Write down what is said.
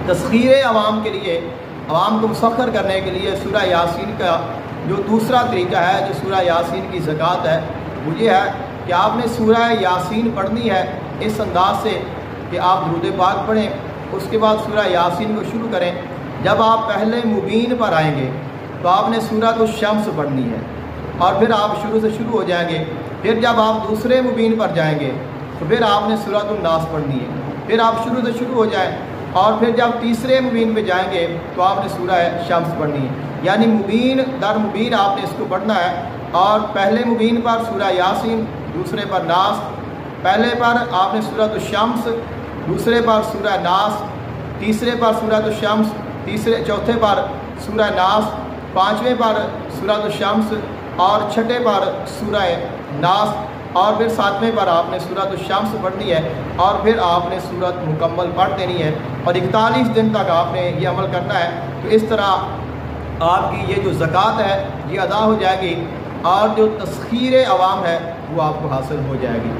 تسخیر عوام کے لیے، عوام کو مسخر کرنے کے لیے سورہ یاسین کا جو دوسرا طریقہ ہے، جو سورہ یاسین کی زکوٰۃ ہے، وہ یہ ہے کہ آپ نے سورہ یاسین پڑھنی ہے اس انداز سے کہ آپ درود پاک پڑھیں، اس کے بعد سورہ یاسین کو شروع کریں۔ جب آپ پہلے مبین پر آئیں گے تو آپ نے سورۃ الشمس پڑھنی ہے، اور پھر آپ شروع سے شروع ہو جائیں گے۔ پھر جب آپ دوسرے مبین پر جائیں گے تو پھر آپ نے سورۃ الناس پڑھنی ہے، پھر آپ شروع سے شروع ہو جائیں، اور پھر جب تیسرے مبین پہ جائیں گے تو آپ نے سورہ شمس پڑھنی ہے۔ یعنی مبین در مبین آپ نے اس کو پڑھنا ہے، اور پہلے مبین پر سورہ یاسین، دوسرے پر ناس، پہلے پر آپ نے سورۃ الشمس، دوسرے پر سورہ ناس، تیسرے پر سورۃ الشمس، چوتھے پر سورہ ناس، پانچویں پر سورۃ الشمس، اور چھٹے پر سورہ ناس، اور پھر ساتویں پر آپ نے سورۃ الشمس پڑھنی ہے، اور پھر آپ نے سورت مکمل پڑھ دینی ہے، اور 41 دن تک آپ نے یہ عمل کرنا ہے۔ تو اس طرح آپ کی یہ جو زکوٰۃ ہے یہ ادا ہو جائے گی، اور جو تسخیر عوام ہے وہ آپ کو حاصل ہو جائے گی۔